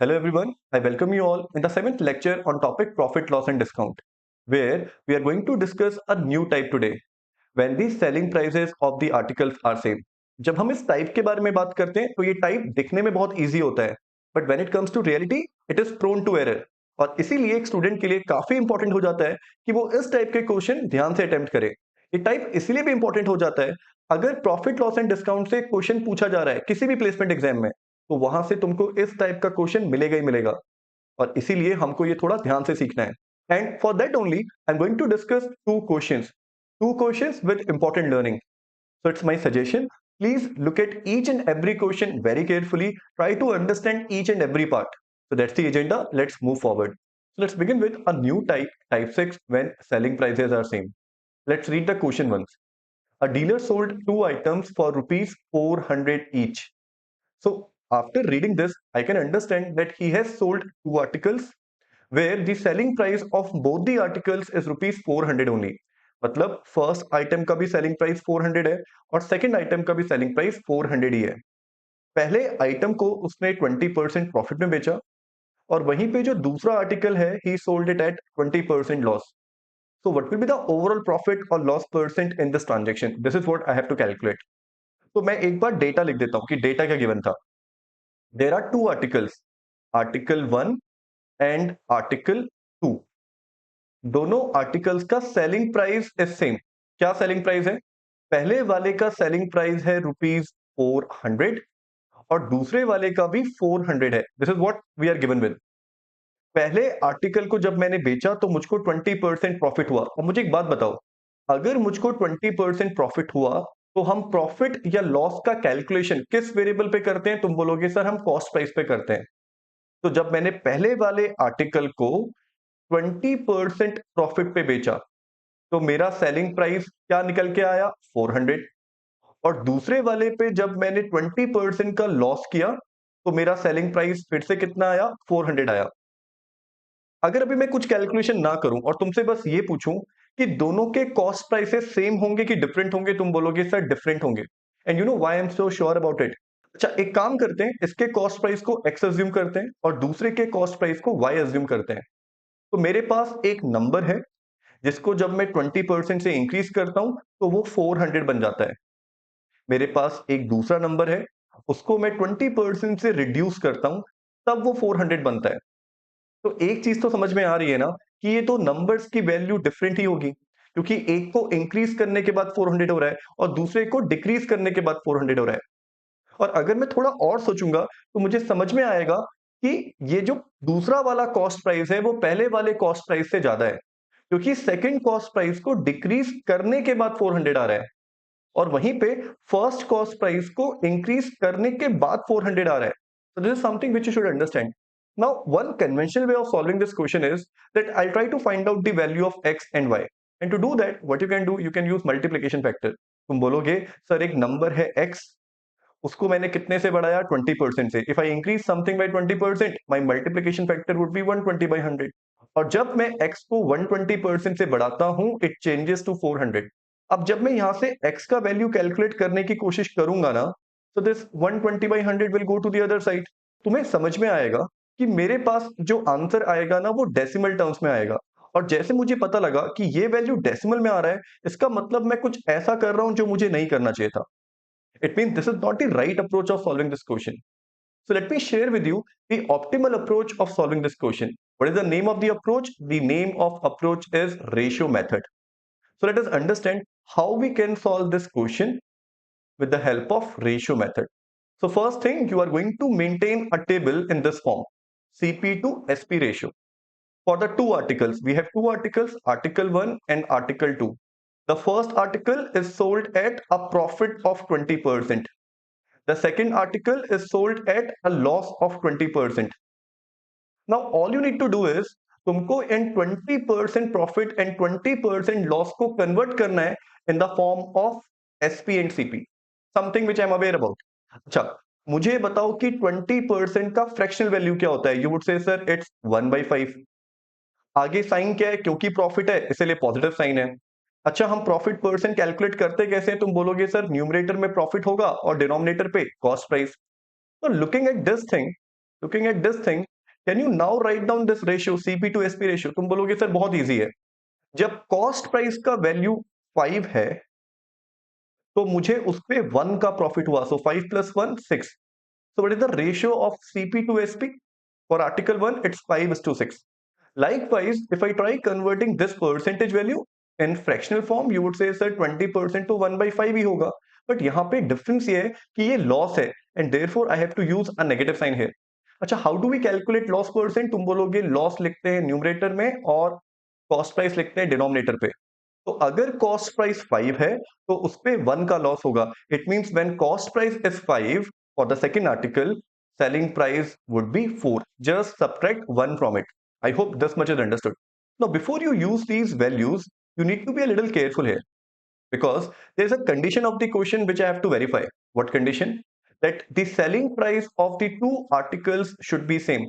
Hello everyone, I welcome you all in the seventh lecture on topic profit, loss and discount, where we are going to discuss a new type today when the selling prices of the articles are same. जब हम इस type के बारे में बात करते हैं तो ये टाइप दिखने में बहुत इजी होता है, but when it comes to reality it is prone to error. और इसीलिए एक स्टूडेंट के लिए काफी इंपॉर्टेंट हो जाता है कि वो इस टाइप के क्वेश्चन ध्यान से अटेम्प्ट करे। ये टाइप इसीलिए भी इंपॉर्टेंट हो जाता है, अगर प्रॉफिट लॉस एंड डिस्काउंट से क्वेश्चन पूछा जा रहा है किसी भी प्लेसमेंट एग्जाम में, तो वहां से तुमको इस टाइप का क्वेश्चन मिलेगा ही मिलेगा। और इसीलिए हमको ये थोड़ा ध्यान से सीखना है। And for that only I am going to discuss two questions with important learning. So it's my suggestion. Please look at each and every question very carefully. Try to understand each and every part. So that's the agenda. Let's move forward. So let's begin with a new type, type 6, when selling prices are same. Let's read the question once. A dealer sold two items for rupees 400 each. So after reading this, I can understand that he has sold two articles where the selling price of both the articles is rupees 400 only. मतलब first item का भी selling price 400 है और second item का भी selling price 400 ही है। पहले item को उसने 20% प्रॉफिट में बेचा और वहीं पे जो दूसरा आर्टिकल है he sold it at 20% loss. So what will be the overall profit और loss percent in this transaction? This is what I have to calculate. तो मैं एक बार डेटा लिख देता हूं कि डेटा क्या गिवन था। There are two articles, article 1 and article 2। दोनों आर्टिकल्स का सेलिंग प्राइस इज सेम। क्या सेलिंग प्राइस है? पहले वाले का सेलिंग प्राइस है रुपीज 400 और दूसरे वाले का भी 400 है। This is what we are given with. पहले आर्टिकल को जब मैंने बेचा तो मुझको 20% प्रॉफिट हुआ। और मुझे एक बात बताओ, अगर मुझको 20% प्रॉफिट हुआ तो हम प्रॉफिट या लॉस का कैलकुलेशन किस वेरिएबल पे करते हैं? तुम बोलोगे सर हम कॉस्ट प्राइस पे करते हैं। तो जब मैंने पहले वाले आर्टिकल को 20% प्रॉफिट पे बेचा तो मेरा सेलिंग प्राइस क्या निकल के आया? 400। और दूसरे वाले पे जब मैंने 20% का लॉस किया तो मेरा सेलिंग प्राइस फिर से कितना आया? 400 आया। अगर अभी मैं कुछ कैलकुलेशन ना करूं और तुमसे बस ये पूछूं कि दोनों के कॉस्ट प्राइसेस सेम होंगे कि डिफरेंट होंगे, तुम बोलोगे सर डिफरेंट होंगे। And you know why I am so sure about it? अच्छा, एक काम करते हैं, इसके कॉस्ट प्राइस को एक्स अज्यूम करते हैं और दूसरे के कॉस्ट प्राइस को वाई अज्यूम करते हैं। तो मेरे पास एक नंबर है जिसको जब मैं 20% से इंक्रीज करता हूं तो वो 400 बन जाता है। मेरे पास एक दूसरा नंबर है, उसको मैं 20% से रिड्यूस करता हूं तब वो 400 बनता है। तो एक चीज तो समझ में आ रही है ना कि ये तो नंबर्स की वैल्यू डिफरेंट ही होगी, क्योंकि एक को इंक्रीज करने के बाद 400 हो रहा है और दूसरे को डिक्रीज करने के बाद 400 हो रहा है। और अगर मैं थोड़ा और सोचूंगा तो मुझे समझ में आएगा कि ये जो दूसरा वाला कॉस्ट प्राइस है वो पहले वाले कॉस्ट प्राइस से ज्यादा है, क्योंकि सेकंड कॉस्ट प्राइस को डिक्रीज करने के बाद 400 आ रहा है और वहीं पे फर्स्ट कॉस्ट प्राइस को इंक्रीज करने के बाद 400 आ रहा है। So this is something which you should understand. Now, one conventional way of solving this question is that I'll try to find out the value of x and y. And to do that, what you can do, you can use multiplication factor. तुम बोलोगे sir एक number है x, उसको मैंने कितने से बढ़ाया? 20% से। If I increase something bye 20%, my multiplication factor would be 120/100। और जब मैं x को 120% से बढ़ाता हूं इट चेंजेस टू 400। अब जब मैं यहां से x का वैल्यू कैलकुलेट करने की कोशिश करूंगा ना, तो this 120/100 will go to the other side. तुम्हें समझ में आएगा कि मेरे पास जो आंसर आएगा ना वो डेसिमल टर्म्स में आएगा। और जैसे मुझे पता लगा कि ये वैल्यू डेसिमल में आ रहा है, इसका मतलब मैं कुछ ऐसा कर रहा हूं जो मुझे नहीं करना चाहिए था। It means this is not the right approach of solving this question. So let me share with you the optimal approach of solving this question. What is the name of the approach? The name of approach is ratio method. So let us understand how we can solve this question with the help of ratio method. So first thing, you are going to maintain a table in this form, CP to SP ratio. For the two articles, we have two articles, article 1 and article 2. The first article is sold at a profit of 20%. The second article is sold at a loss of 20%. Now all you need to do is तुमको इन 20% profit and 20% loss को convert करना है in the form of SP and CP, something which I am aware about. अच्छा, मुझे बताओ कि 20% का fractional value क्या होता है? You would say sir it's 1/5। आगे साइन क्या है? क्योंकि प्रॉफिट है इसलिए पॉजिटिव साइन है। अच्छा, हम प्रॉफिट परसेंट कैलकुलेट करते कैसे हैं? तुम बोलोगे सर न्यूमरेटर में प्रॉफिट होगा और डिनोमिनेटर पे कॉस्ट प्राइस। तो looking at this thing, looking at this thing, can you now write down this ratio CP to SP ratio? तुम बोलोगे सर बहुत इजी है, जब कॉस्ट प्राइस का वैल्यू 5 है तो मुझे उस पे 1 का प्रॉफिट हुआ, सो 5 plus 1 6. So what is the ratio of CP to SP? For article 1 it's 5:6. Likewise, if I try converting this percentage value in fractional form, you would say sir 20% to 1/5 ही होगा, but यहाँ पे difference ये है कि ये loss है and therefore I have to use a negative sign here. अच्छा, how do we calculate loss percent? तुम बोलोगे लॉस लिखते हैं न्यूमरेटर में और कॉस्ट प्राइस लिखते हैं डिनोमिनेटर पे. तो अगर कॉस्ट प्राइस 5 है तो उस पे 1 का लॉस होगा. It means when cost price is 5 for the second article, selling price would be 4. Just subtract 1 from it. I hope this much is understood. Now, before you use these values, you need to be a little careful here because there's a condition of the question which I have to verify. What condition? That the selling price of the two articles should be same.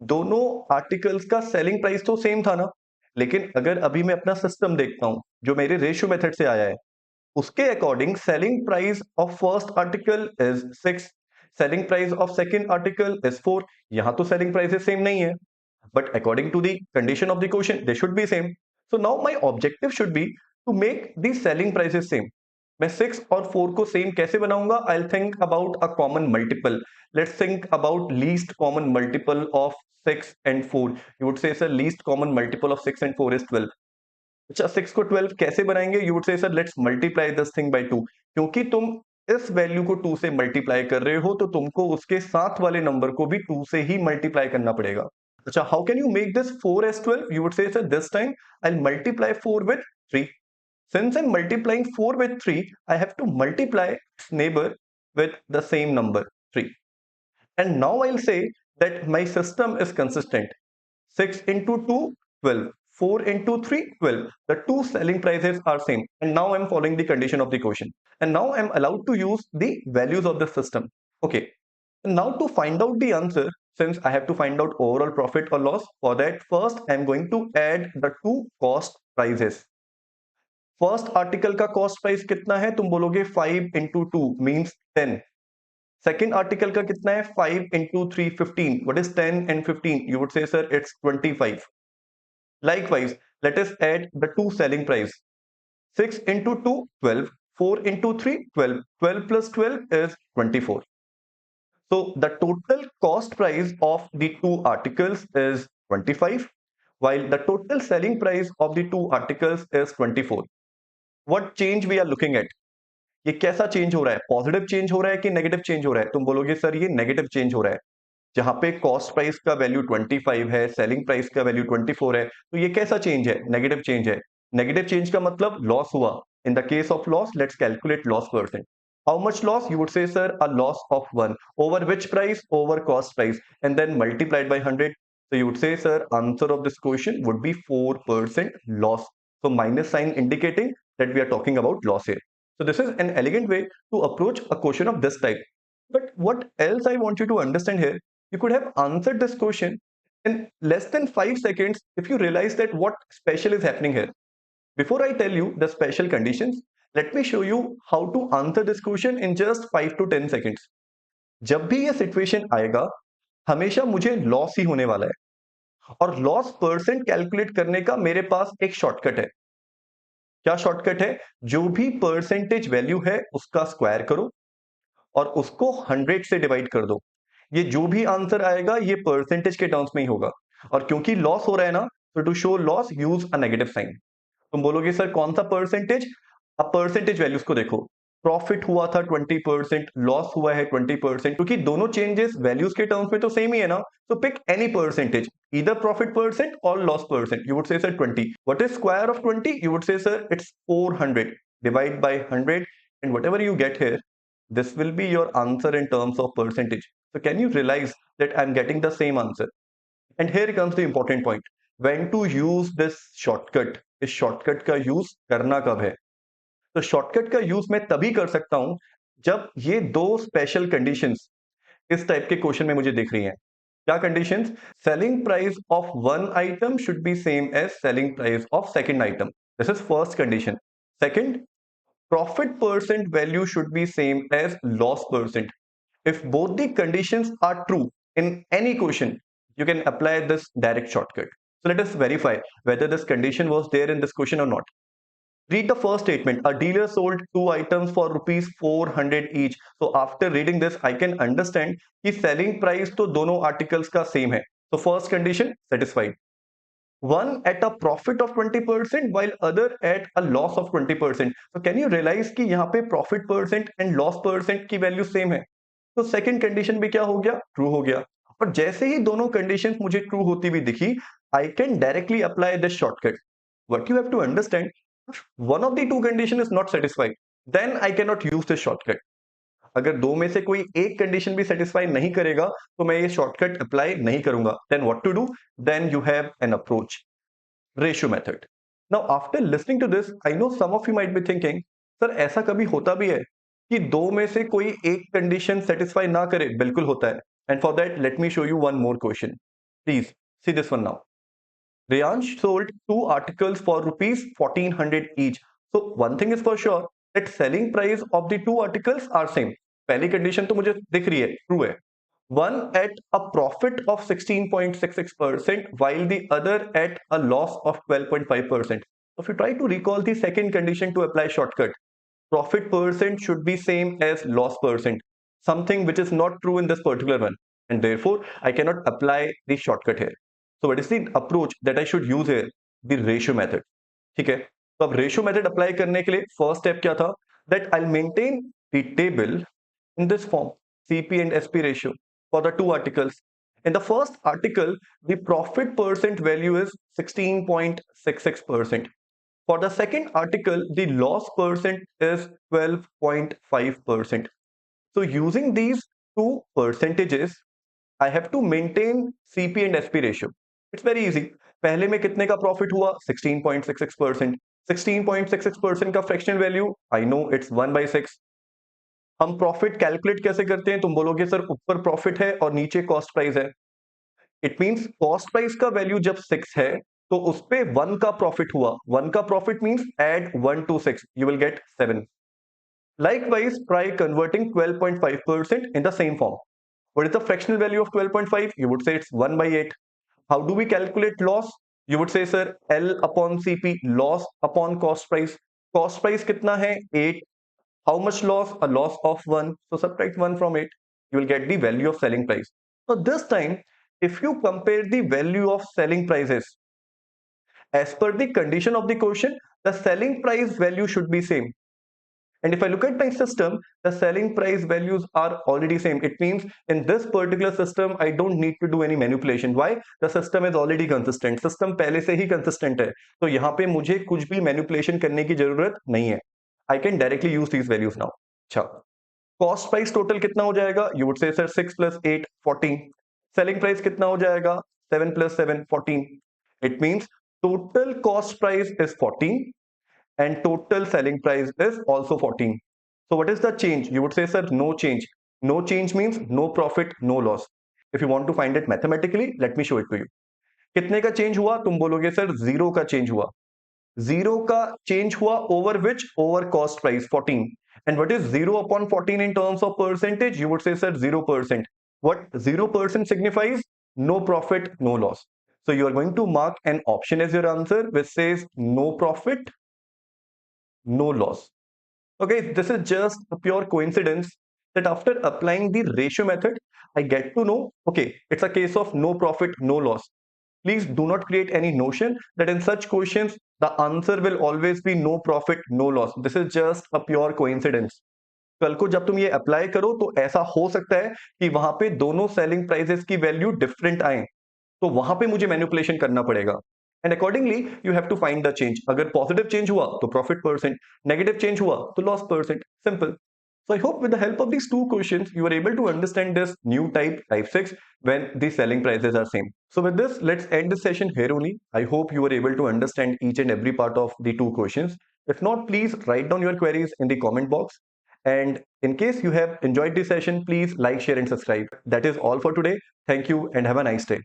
दोनों articles का selling price तो same था ना, लेकिन अगर अभी मैं अपना सिस्टम देखता हूं जो मेरे रेशियो मेथड से आया है, उसके according selling price of first article is 6, selling price of second article is 4. यहां तो सेलिंग प्राइसेस सेम नहीं है, but according to the condition of the quotient they should be same. So now my objective should be to make the selling prices same. मैं 6 और 4 को same कैसे बनाऊंगा? I'll think about a common multiple. Let's think about least common multiple of 6 and 4. You would say sir least common multiple of 6 and 4 is 12. अच्छा, 6 को 12 कैसे बनाएंगे? You would say sir let's multiply this thing by 2. क्योंकि तुम इस value को 2 से multiply कर रहे हो तो तुमको उसके साथ वाले नंबर को भी 2 से ही मल्टीप्लाई करना पड़ेगा. Acha, how can you make this 4 as 12? You would say, sir, this time I'll multiply 4 with 3. Since I'm multiplying 4 with 3, I have to multiply its neighbor with the same number, 3. And now I'll say that my system is consistent. 6 into 2, 12. 4 into 3, 12. The two selling prices are same. And now I'm following the condition of the question. And now I'm allowed to use the values of the system. Okay. Now to find out the answer, since I have to find out overall profit or loss, for that first I'm going to add the two cost prices. First article का cost price कितना है? तुम बोलोगे 5 into 2 means 10. Second article का कितना है? 5 into 3 15. What is 10 and 15? You would say sir it's 25. Likewise, let us add the two selling price. 6 into 2 12, 4 into 3 12. 12 plus 12 is 24. So the total cost price of the two articles is 25, while the total selling price of the two articles is 24. What change we are looking at? ये कैसा change हो रहा है? Positive change हो रहा है कि negative change हो रहा है? तुम बोलोगे सर ये नेगेटिव चेंज हो रहा है. जहां पे कॉस्ट प्राइस का वैल्यू 25 है, सेलिंग प्राइस का वैल्यू 24 है, तो ये कैसा चेंज है? नेगेटिव चेंज है. नेगेटिव चेंज का मतलब लॉस हुआ. In the case of loss, let's calculate loss percent. How much loss? You would say, sir, a loss of 1. Over which price? Over cost price. And then multiplied by 100. So you would say, sir, answer of this question would be 4% loss. So minus sign indicating that we are talking about loss here. So this is an elegant way to approach a question of this type. But what else I want you to understand here, you could have answered this question in less than 5 seconds if you realize that what special is happening here. Before I tell you the special conditions, let me show you how to answer this question in just 5 to 10 seconds. जब भी ये situation आएगा, हमेशा मुझे loss ही होने वाला है और लॉस परसेंट कैलकुलेट करने का मेरे पास एक शॉर्टकट है. क्या शॉर्टकट है? जो भी परसेंटेज वैल्यू है उसका स्क्वायर करो और उसको 100 से डिवाइड कर दो. ये जो भी आंसर आएगा ये परसेंटेज के टर्म्स में ही होगा. और क्योंकि लॉस हो रहा है ना, तो to show loss use a negative sign. तुम बोलोगे सर कौन सा परसेंटेज? अब परसेंटेज वैल्यूज को देखो. प्रॉफिट हुआ था 20%, लॉस हुआ है 20%, क्योंकि दोनों चेंजेस वैल्यूज के टर्म्स में तो सेम ही है ना. तो pick any percentage, either profit percent or loss percent. You would say sir 20. What is square of 20? You would say sir it's 400. Divide by 100 and whatever you get here, this will be your answer in terms of percentage. So can you realize that I'm getting the same answer? And here comes the important point. When to use this shortcut? इस shortcut का use करना कब है? तो shortcut का use मैं तभी कर सकता हूं जब ये दो स्पेशल कंडीशंस इस टाइप के क्वेश्चन में मुझे दिख रही हैं. क्या conditions? Selling price of one item should be same as selling price of second item. This is first condition. Second, profit percent value should be same as loss percent. If both the conditions are true, in any question, you can apply this direct shortcut. So let us verify whether this condition was there in this question or not. Read the first statement. A dealer sold two items for rupees 400 each. So after reading this, I can understand कि selling price तो दोनों articles का same है. So first condition satisfied. One at a profit of 20% while other at a loss of 20%. So can you realize कि यहाँ पे profit percent and loss percent की value same है. तो second condition भी क्या हो गया? True हो गया. और जैसे ही दोनों conditions मुझे true होती हुई दिखी, I can directly apply this shortcut. What you have to understand, if one of the two condition is not satisfied, then I cannot use this shortcut. अगर दो में से कोई एक कंडीशन भी सेटिस्फाई नहीं करेगा तो मैं ये शॉर्टकट अप्लाई नहीं करूंगा. Then what to do? Then you have an approach, ratio method. Now after listening to this, I know some of you might be thinking, sir ऐसा कभी होता भी है कि दो में से कोई एक कंडीशन सेटिस्फाई ना करे? बिल्कुल होता है. And for that let me show you one more question. Please see this one now. Riyansh sold two articles for rupees 1400 each. So one thing is for sure that selling price of the two articles are same. पहली condition तो मुझे दिख रही है, true है. One at a profit of 16.66% while the other at a loss of 12.5%. So if you try to recall the second condition to apply shortcut, profit percent should be same as loss percent, something which is not true in this particular one, and therefore I cannot apply the shortcut here. So what is the approach that I should use here? The ratio method. ठीक है. तो अब ratio method apply करने के लिए first step क्या था? That I maintain the table in this form, CP and SP ratio for the two articles. In the first article, the profit percent value is 16.66%. For the second article, the loss percent is 12.5%. So using these two percentages, I have to maintain CP and SP ratio. It's very easy. पहले में कितने का profit हुआ? 16.66%. 16.66% का fractional value I know it's 1/6. हम profit calculate कैसे करते हैं? तुम बोलोगे सर ऊपर प्रॉफिट है और नीचे कॉस्ट प्राइस है. इट मींस कॉस्ट प्राइस का वैल्यू जब 6 है तो उस पे 1 का प्रॉफिट हुआ. 1 का profit means add 1 to 6, you will get 7. Likewise, try converting 12.5% in the same form. What is the fractional value of 12.5? You would say it's 1/8. How do we calculate loss? You would say, sir, L upon CP, loss upon cost price. Cost price कितना है? 8. How much loss? A loss of 1. So subtract 1 from it. You will get the value of selling price. So this time, if you compare the value of selling prices, as per the condition of the question, the selling price value should be same. And if I look at my system, the selling price values are already same. It means in this particular system, I don't need to do any manipulation. Why? The system is already consistent. System पहले से ही consistent है. तो यहाँ पे मुझे कुछ भी manipulation करने की जरूरत नहीं है. I can directly use these values now. अच्छा, cost price total कितना हो जाएगा? You would say sir 6 plus 8 14. Selling price कितना हो जाएगा? 7 plus 7 14. It means total cost price is 14 and total selling price is also 14. So what is the change? You would say sir no change. No change means no profit, no loss. If you want to find it mathematically, let me show it to you. कितने का change हुआ? तुम बोलोगे sir zero का change हुआ. Zero का change हुआ over which? Over cost price 14. And what is 0 upon 14 in terms of percentage? You would say sir 0%. What 0% signifies? No profit, no loss. So you are going to mark an option as your answer which says no profit, no loss. Okay, this is just a pure coincidence that after applying the ratio method, I get to know, okay, it's a case of no profit, no loss. Please do not create any notion that in such questions, the answer will always be no profit, no loss. This is just a pure coincidence. कल को जब तुम ये apply करो तो ऐसा हो सकता है कि वहां पे दोनों सेलिंग प्राइसेस की वैल्यू डिफरेंट आए, तो वहां पे मुझे मैनिपुलेशन करना पड़ेगा. And accordingly you have to find the change. अगर पॉजिटिव चेंज हुआ तो प्रॉफिट परसेंट, नेगेटिव चेंज हुआ तो loss percent. Simple. So I hope with the help of these two questions, you are able to understand this new type 6, when the selling prices are same. So with this, let's end this session here only. I hope you were able to understand each and every part of the two questions. If not, please write down your queries in the comment box. And in case you have enjoyed this session, please like, share and subscribe. That is all for today. Thank you and have a nice day.